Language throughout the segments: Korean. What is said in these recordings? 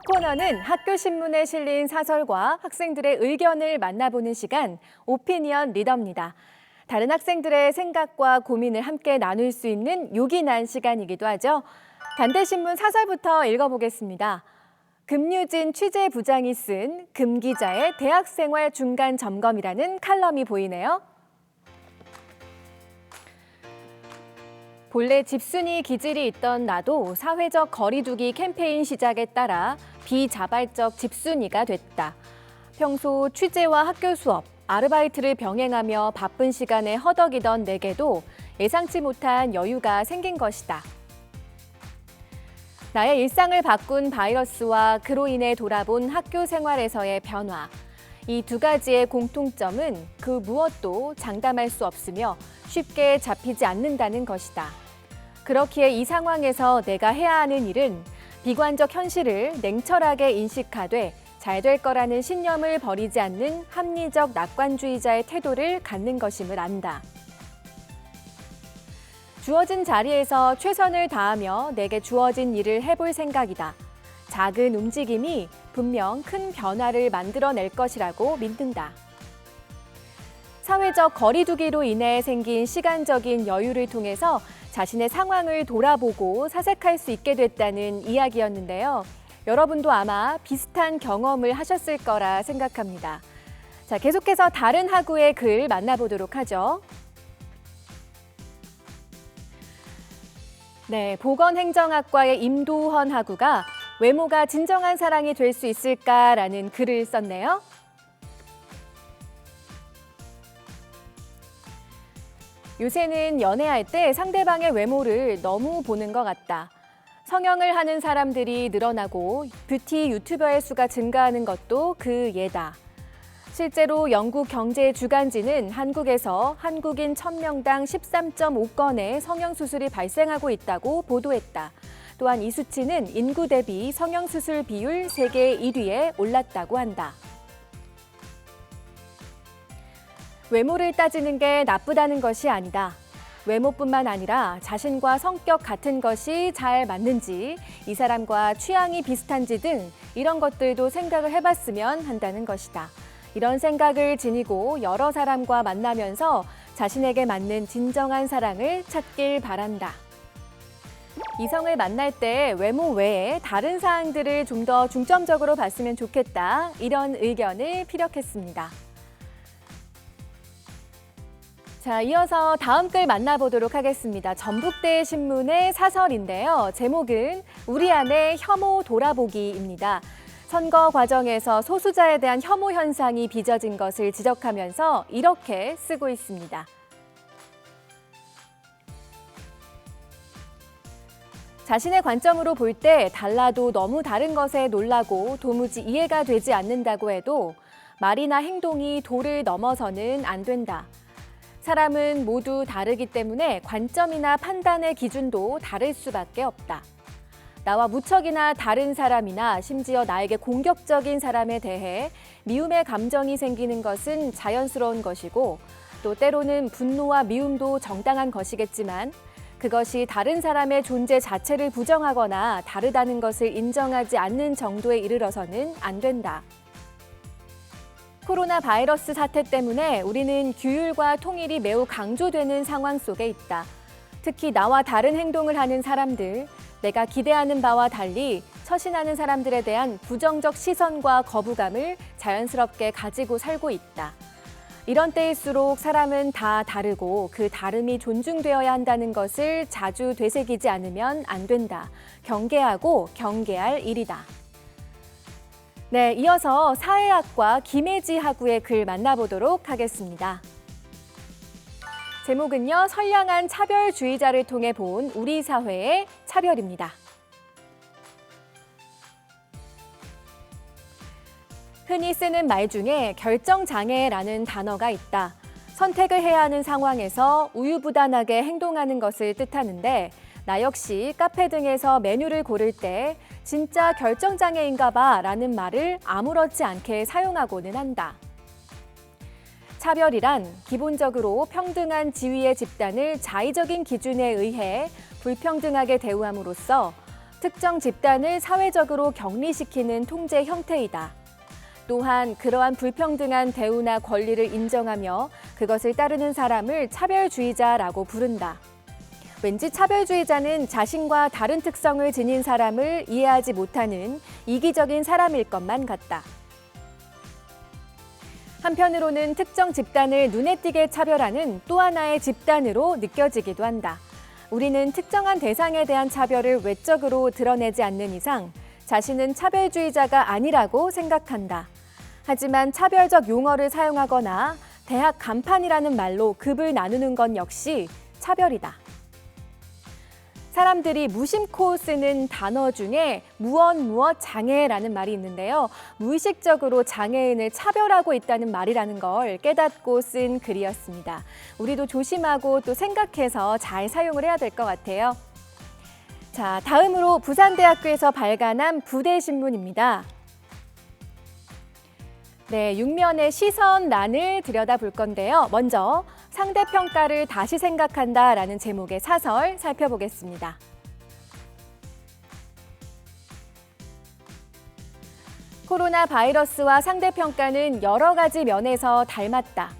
코너는 학교 신문에 실린 사설과 학생들의 의견을 만나보는 시간, 오피니언 리더입니다. 다른 학생들의 생각과 고민을 함께 나눌 수 있는 요긴한 시간이기도 하죠. 단대신문 사설부터 읽어보겠습니다. 금유진 취재부장이 쓴 금기자의 대학생활 중간 점검이라는 칼럼이 보이네요. 본래 집순이 기질이 있던 나도 사회적 거리두기 캠페인 시작에 따라 비자발적 집순이가 됐다. 평소 취재와 학교 수업, 아르바이트를 병행하며 바쁜 시간에 허덕이던 내게도 예상치 못한 여유가 생긴 것이다. 나의 일상을 바꾼 바이러스와 그로 인해 돌아본 학교 생활에서의 변화. 이 두 가지의 공통점은 그 무엇도 장담할 수 없으며 쉽게 잡히지 않는다는 것이다. 그렇기에 이 상황에서 내가 해야 하는 일은 비관적 현실을 냉철하게 인식하되 잘 될 거라는 신념을 버리지 않는 합리적 낙관주의자의 태도를 갖는 것임을 안다. 주어진 자리에서 최선을 다하며 내게 주어진 일을 해볼 생각이다. 작은 움직임이 분명 큰 변화를 만들어낼 것이라고 믿는다. 사회적 거리두기로 인해 생긴 시간적인 여유를 통해서 자신의 상황을 돌아보고 사색할 수 있게 됐다는 이야기였는데요. 여러분도 아마 비슷한 경험을 하셨을 거라 생각합니다. 자, 계속해서 다른 학우의 글 만나보도록 하죠. 네, 보건행정학과의 임도헌 학우가 외모가 진정한 사랑이 될 수 있을까라는 글을 썼네요. 요새는 연애할 때 상대방의 외모를 너무 보는 것 같다. 성형을 하는 사람들이 늘어나고 뷰티 유튜버의 수가 증가하는 것도 그 예다. 실제로 영국 경제 주간지는 한국에서 한국인 1000명당 13.5건의 성형수술이 발생하고 있다고 보도했다. 또한 이 수치는 인구 대비 성형수술 비율 세계 1위에 올랐다고 한다. 외모를 따지는 게 나쁘다는 것이 아니다. 외모뿐만 아니라 자신과 성격 같은 것이 잘 맞는지, 이 사람과 취향이 비슷한지 등 이런 것들도 생각을 해봤으면 한다는 것이다. 이런 생각을 지니고 여러 사람과 만나면서 자신에게 맞는 진정한 사랑을 찾길 바란다. 이성을 만날 때 외모 외에 다른 사항들을 좀 더 중점적으로 봤으면 좋겠다. 이런 의견을 피력했습니다. 자, 이어서 다음 글 만나보도록 하겠습니다. 전북대 신문의 사설인데요. 제목은 우리 안의 혐오 돌아보기입니다. 선거 과정에서 소수자에 대한 혐오 현상이 빚어진 것을 지적하면서 이렇게 쓰고 있습니다. 자신의 관점으로 볼 때 달라도 너무 다른 것에 놀라고 도무지 이해가 되지 않는다고 해도 말이나 행동이 도를 넘어서는 안 된다. 사람은 모두 다르기 때문에 관점이나 판단의 기준도 다를 수밖에 없다. 나와 무척이나 다른 사람이나 심지어 나에게 공격적인 사람에 대해 미움의 감정이 생기는 것은 자연스러운 것이고 또 때로는 분노와 미움도 정당한 것이겠지만 그것이 다른 사람의 존재 자체를 부정하거나 다르다는 것을 인정하지 않는 정도에 이르러서는 안 된다. 코로나 바이러스 사태 때문에 우리는 규율과 통일이 매우 강조되는 상황 속에 있다. 특히 나와 다른 행동을 하는 사람들, 내가 기대하는 바와 달리 처신하는 사람들에 대한 부정적 시선과 거부감을 자연스럽게 가지고 살고 있다. 이런 때일수록 사람은 다 다르고 그 다름이 존중되어야 한다는 것을 자주 되새기지 않으면 안 된다. 경계하고 경계할 일이다. 네, 이어서 사회학과 김혜지 학우의 글 만나보도록 하겠습니다. 제목은요, 선량한 차별주의자를 통해 본 우리 사회의 차별입니다. 흔히 쓰는 말 중에 결정장애라는 단어가 있다. 선택을 해야 하는 상황에서 우유부단하게 행동하는 것을 뜻하는데 나 역시 카페 등에서 메뉴를 고를 때 진짜 결정장애인가 봐 라는 말을 아무렇지 않게 사용하고는 한다. 차별이란 기본적으로 평등한 지위의 집단을 자의적인 기준에 의해 불평등하게 대우함으로써 특정 집단을 사회적으로 격리시키는 통제 형태이다. 또한 그러한 불평등한 대우나 권리를 인정하며 그것을 따르는 사람을 차별주의자라고 부른다. 왠지 차별주의자는 자신과 다른 특성을 지닌 사람을 이해하지 못하는 이기적인 사람일 것만 같다. 한편으로는 특정 집단을 눈에 띄게 차별하는 또 하나의 집단으로 느껴지기도 한다. 우리는 특정한 대상에 대한 차별을 외적으로 드러내지 않는 이상 자신은 차별주의자가 아니라고 생각한다. 하지만 차별적 용어를 사용하거나 대학 간판이라는 말로 급을 나누는 건 역시 차별이다. 사람들이 무심코 쓰는 단어 중에 무엇 장애라는 말이 있는데요. 무의식적으로 장애인을 차별하고 있다는 말이라는 걸 깨닫고 쓴 글이었습니다. 우리도 조심하고 또 생각해서 잘 사용을 해야 될 것 같아요. 자, 다음으로 부산대학교에서 발간한 부대신문입니다. 네, 6면의 시선란을 들여다볼 건데요. 먼저 상대평가를 다시 생각한다라는 제목의 사설 살펴보겠습니다. 코로나 바이러스와 상대평가는 여러 가지 면에서 닮았다.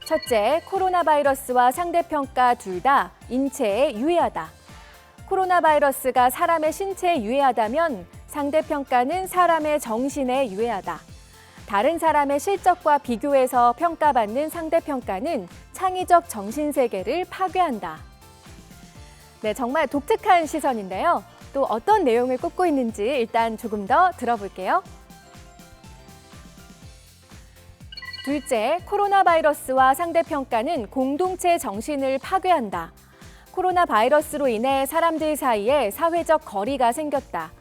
첫째, 코로나 바이러스와 상대평가 둘 다 인체에 유해하다. 코로나 바이러스가 사람의 신체에 유해하다면 상대평가는 사람의 정신에 유해하다. 다른 사람의 실적과 비교해서 평가받는 상대평가는 창의적 정신세계를 파괴한다. 네, 정말 독특한 시선인데요. 또 어떤 내용을 꼽고 있는지 일단 조금 더 들어볼게요. 둘째, 코로나 바이러스와 상대평가는 공동체 정신을 파괴한다. 코로나 바이러스로 인해 사람들 사이에 사회적 거리가 생겼다.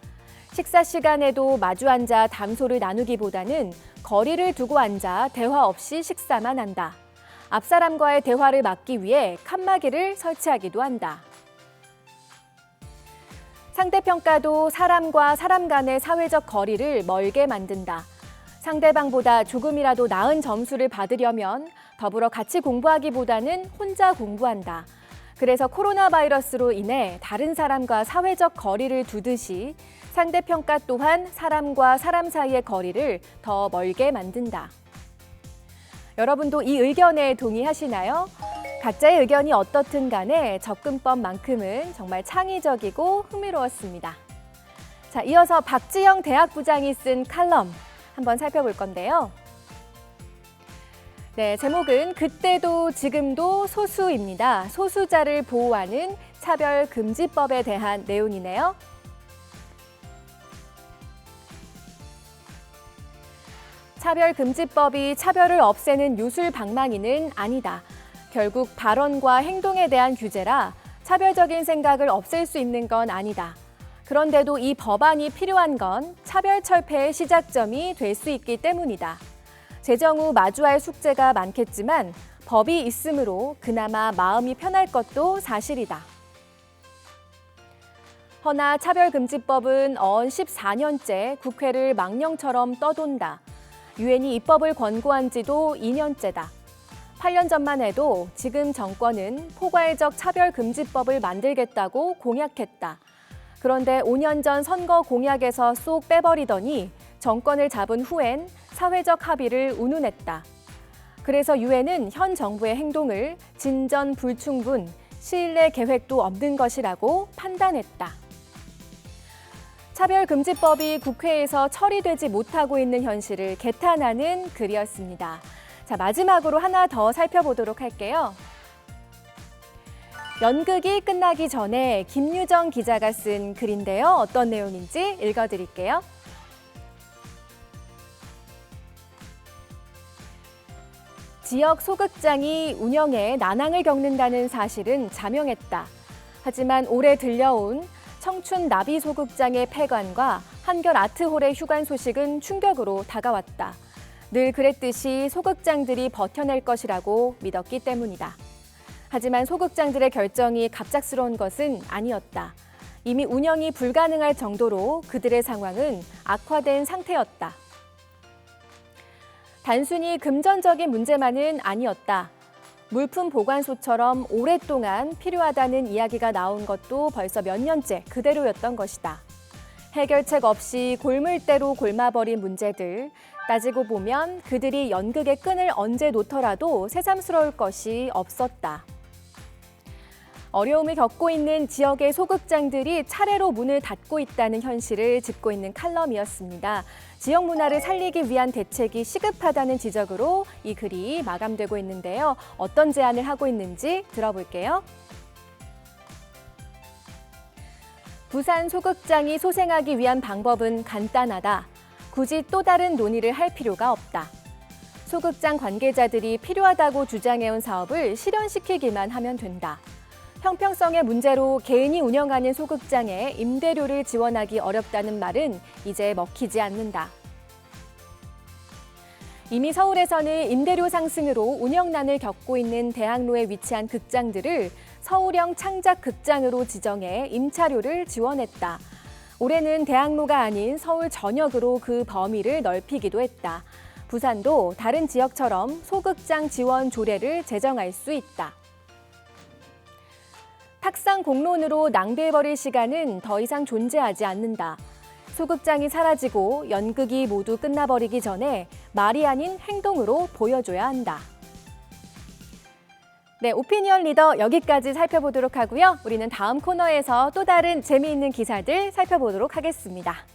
식사 시간에도 마주 앉아 담소를 나누기보다는 거리를 두고 앉아 대화 없이 식사만 한다. 앞사람과의 대화를 막기 위해 칸막이를 설치하기도 한다. 상대평가도 사람과 사람 간의 사회적 거리를 멀게 만든다. 상대방보다 조금이라도 나은 점수를 받으려면 더불어 같이 공부하기보다는 혼자 공부한다. 그래서 코로나 바이러스로 인해 다른 사람과 사회적 거리를 두듯이 상대평가 또한 사람과 사람 사이의 거리를 더 멀게 만든다. 여러분도 이 의견에 동의하시나요? 각자의 의견이 어떻든 간에 접근법만큼은 정말 창의적이고 흥미로웠습니다. 자, 이어서 박지영 대학부장이 쓴 칼럼 한번 살펴볼 건데요. 네, 제목은 그때도 지금도 소수입니다. 소수자를 보호하는 차별금지법에 대한 내용이네요. 차별금지법이 차별을 없애는 요술방망이는 아니다. 결국 발언과 행동에 대한 규제라 차별적인 생각을 없앨 수 있는 건 아니다. 그런데도 이 법안이 필요한 건 차별철폐의 시작점이 될 수 있기 때문이다. 제정 후 마주할 숙제가 많겠지만 법이 있으므로 그나마 마음이 편할 것도 사실이다. 허나 차별금지법은 언 14년째 국회를 망령처럼 떠돈다. 유엔이 입법을 권고한 지도 2년째다. 8년 전만 해도 지금 정권은 포괄적 차별금지법을 만들겠다고 공약했다. 그런데 5년 전 선거 공약에서 쏙 빼버리더니 정권을 잡은 후엔 사회적 합의를 운운했다. 그래서 유엔은 현 정부의 행동을 진전 불충분, 시일 내 계획도 없는 것이라고 판단했다. 차별금지법이 국회에서 처리되지 못하고 있는 현실을 개탄하는 글이었습니다. 자, 마지막으로 하나 더 살펴보도록 할게요. 연극이 끝나기 전에 김유정 기자가 쓴 글인데요. 어떤 내용인지 읽어드릴게요. 지역 소극장이 운영에 난항을 겪는다는 사실은 자명했다. 하지만 올해 들려온 청춘 나비 소극장의 폐관과 한결 아트홀의 휴관 소식은 충격으로 다가왔다. 늘 그랬듯이 소극장들이 버텨낼 것이라고 믿었기 때문이다. 하지만 소극장들의 결정이 갑작스러운 것은 아니었다. 이미 운영이 불가능할 정도로 그들의 상황은 악화된 상태였다. 단순히 금전적인 문제만은 아니었다. 물품 보관소처럼 오랫동안 필요하다는 이야기가 나온 것도 벌써 몇 년째 그대로였던 것이다. 해결책 없이 골물대로 골마버린 문제들. 따지고 보면 그들이 연극의 끈을 언제 놓더라도 새삼스러울 것이 없었다. 어려움을 겪고 있는 지역의 소극장들이 차례로 문을 닫고 있다는 현실을 짚고 있는 칼럼이었습니다. 지역 문화를 살리기 위한 대책이 시급하다는 지적으로 이 글이 마감되고 있는데요. 어떤 제안을 하고 있는지 들어볼게요. 부산 소극장이 소생하기 위한 방법은 간단하다. 굳이 또 다른 논의를 할 필요가 없다. 소극장 관계자들이 필요하다고 주장해온 사업을 실현시키기만 하면 된다. 형평성의 문제로 개인이 운영하는 소극장에 임대료를 지원하기 어렵다는 말은 이제 먹히지 않는다. 이미 서울에서는 임대료 상승으로 운영난을 겪고 있는 대학로에 위치한 극장들을 서울형 창작 극장으로 지정해 임차료를 지원했다. 올해는 대학로가 아닌 서울 전역으로 그 범위를 넓히기도 했다. 부산도 다른 지역처럼 소극장 지원 조례를 제정할 수 있다. 탁상 공론으로 낭비해버릴 시간은 더 이상 존재하지 않는다. 소극장이 사라지고 연극이 모두 끝나버리기 전에 말이 아닌 행동으로 보여줘야 한다. 네, 오피니언 리더 여기까지 살펴보도록 하고요. 우리는 다음 코너에서 또 다른 재미있는 기사들 살펴보도록 하겠습니다.